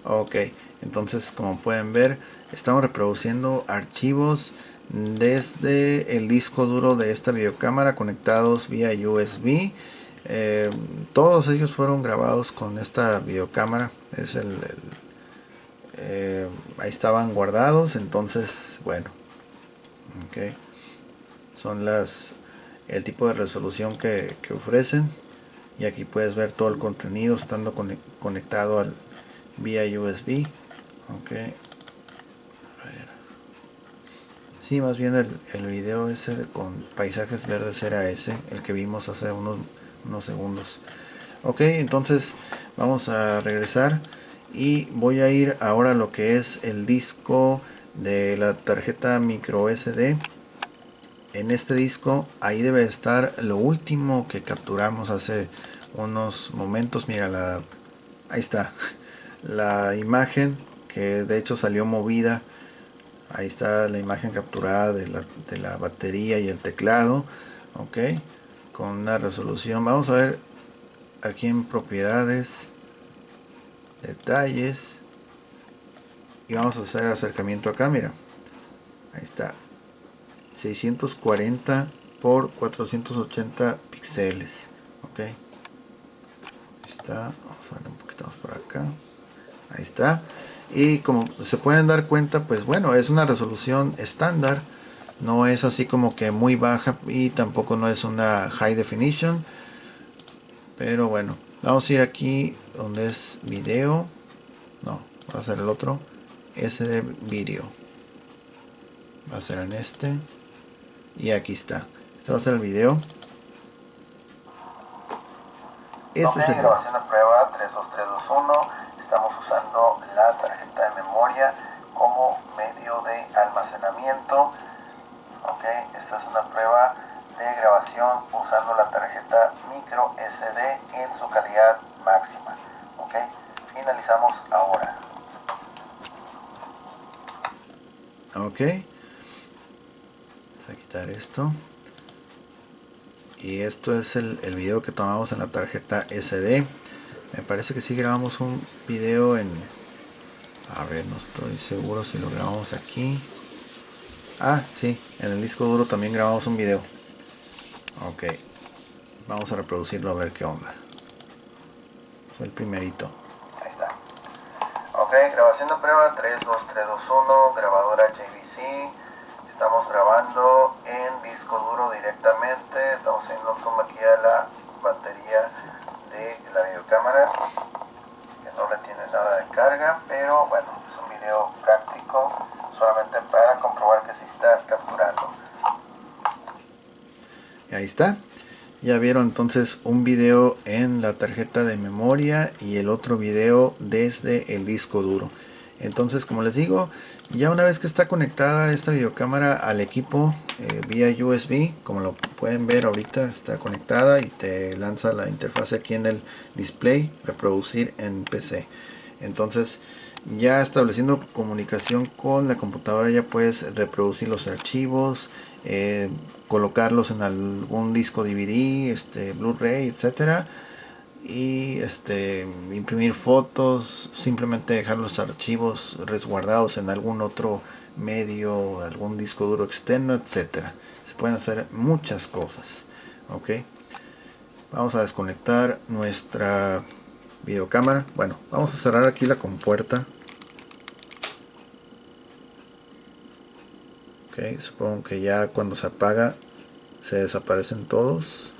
Ok, entonces como pueden ver, estamos reproduciendo archivos desde el disco duro de esta videocámara conectados vía USB. Todos ellos fueron grabados con esta videocámara. Es ahí estaban guardados, entonces bueno, ok, son el tipo de resolución que ofrecen. Y aquí puedes ver todo el contenido estando conectado al vía USB. Ok, a ver. Sí, más bien el video ese con paisajes verdes era ese, el que vimos hace unos segundos. Ok, entonces vamos a regresar y voy a ir ahora a lo que es el disco de la tarjeta micro SD. En este disco ahí debe estar lo último que capturamos hace unos momentos. Mira, ahí está la imagen que de hecho salió movida. Ahí está la imagen capturada de la batería y el teclado. Ok, con una resolución. Vamos a ver aquí en propiedades, detalles, y vamos a hacer acercamiento acá. Mira, ahí está, 640 por 480 píxeles. Ok, ahí está. Vamos a darle un poquito más por acá. Ahí está. Y como se pueden dar cuenta, pues bueno, es una resolución estándar. No es así como que muy baja y tampoco no es una high definition. Pero bueno, vamos a ir aquí donde es video. No, va a ser el otro. SD video. Va a ser en este. Y aquí está. Este va a ser el video. Este es el grabación de prueba 32321. Estamos usando la tarjeta de memoria como medio de almacenamiento. Ok, esta es una prueba de grabación usando la tarjeta micro SD en su calidad máxima. Ok, finalizamos ahora. Ok, vamos a quitar esto. Y esto es el video que tomamos en la tarjeta SD. Me parece que sí grabamos un video en... A ver, no estoy seguro si lo grabamos aquí. Ah, sí, en el disco duro también grabamos un video. Ok, vamos a reproducirlo a ver qué onda. Fue el primerito. Ahí está. Ok, grabación de prueba 32321, grabadora JVC. Estamos grabando en disco duro directamente. Estamos haciendo un zoom aquí a la batería de la videocámara. cámara, que no retiene nada de carga, pero bueno, es un video práctico solamente para comprobar que sí está capturando. Y ahí está. Ya vieron entonces un video en la tarjeta de memoria y el otro video desde el disco duro. Entonces, como les digo, ya una vez que está conectada esta videocámara al equipo vía USB, como lo pueden ver ahorita está conectada y te lanza la interfaz aquí en el display, reproducir en PC. Entonces, ya estableciendo comunicación con la computadora, ya puedes reproducir los archivos, colocarlos en algún disco DVD, Blu-ray, etcétera, y imprimir fotos, simplemente dejar los archivos resguardados en algún otro medio, algún disco duro externo, etcétera. Se pueden hacer muchas cosas. Ok, vamos a desconectar nuestra videocámara. Bueno, vamos a cerrar aquí la compuerta. Ok, supongo que ya cuando se apaga se desaparecen todos.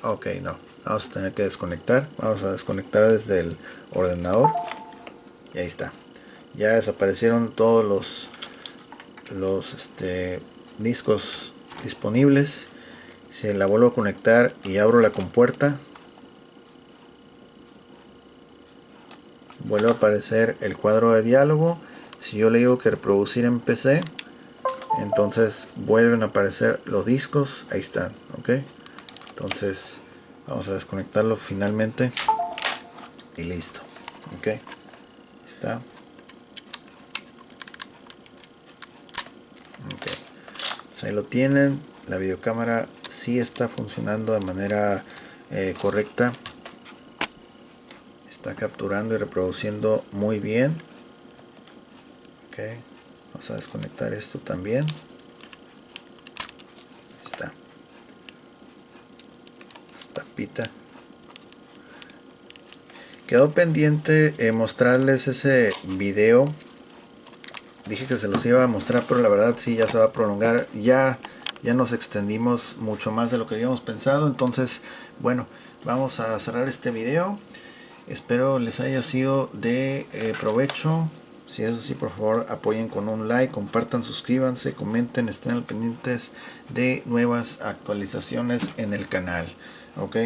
Ok, no, vamos a tener que desconectar. Vamos a desconectar desde el ordenador y ahí está. Ya desaparecieron todos los discos disponibles. Si la vuelvo a conectar y abro la compuerta, vuelve a aparecer el cuadro de diálogo. Si yo le digo que reproducir en PC, entonces vuelven a aparecer los discos. Ahí están. Ok, entonces vamos a desconectarlo finalmente y listo. Ok, está. Ok, pues ahí lo tienen. La videocámara sí está funcionando de manera correcta. Está capturando y reproduciendo muy bien. Ok, vamos a desconectar esto también. Ahí está. Tapita. Quedó pendiente mostrarles ese video. Dije que se los iba a mostrar, pero la verdad sí ya se va a prolongar. Ya nos extendimos mucho más de lo que habíamos pensado. Entonces, bueno, vamos a cerrar este video. Espero les haya sido de provecho. Si es así, por favor apoyen con un like, compartan, suscríbanse, comenten, estén al pendientes de nuevas actualizaciones en el canal. Ok,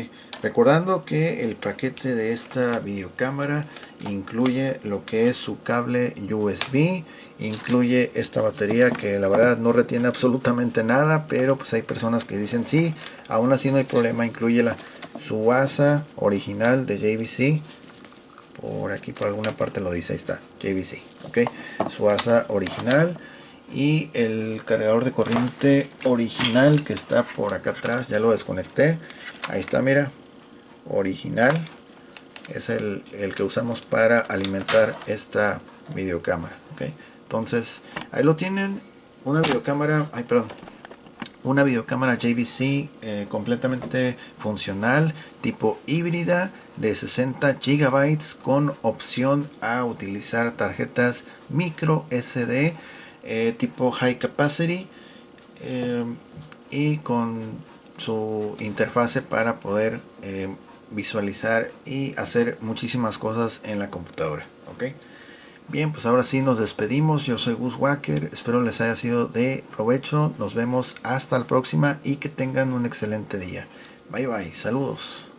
recordando que el paquete de esta videocámara incluye lo que es su cable USB, incluye esta batería que la verdad no retiene absolutamente nada, pero pues hay personas que dicen sí, aún así no hay problema, incluye su asa original de JVC. Por aquí por alguna parte lo dice, ahí está, JVC, ok, su asa original y el cargador de corriente original que está por acá atrás. Ya lo desconecté, ahí está, mira, original, es el que usamos para alimentar esta videocámara. Ok, entonces ahí lo tienen, una videocámara, una videocámara JVC completamente funcional, tipo híbrida, de 60 GB con opción a utilizar tarjetas micro SD tipo high capacity y con su interfase para poder visualizar y hacer muchísimas cosas en la computadora. Ok, bien, pues ahora sí nos despedimos. Yo soy Gus Walker, espero les haya sido de provecho. Nos vemos hasta la próxima y que tengan un excelente día. Bye bye, saludos.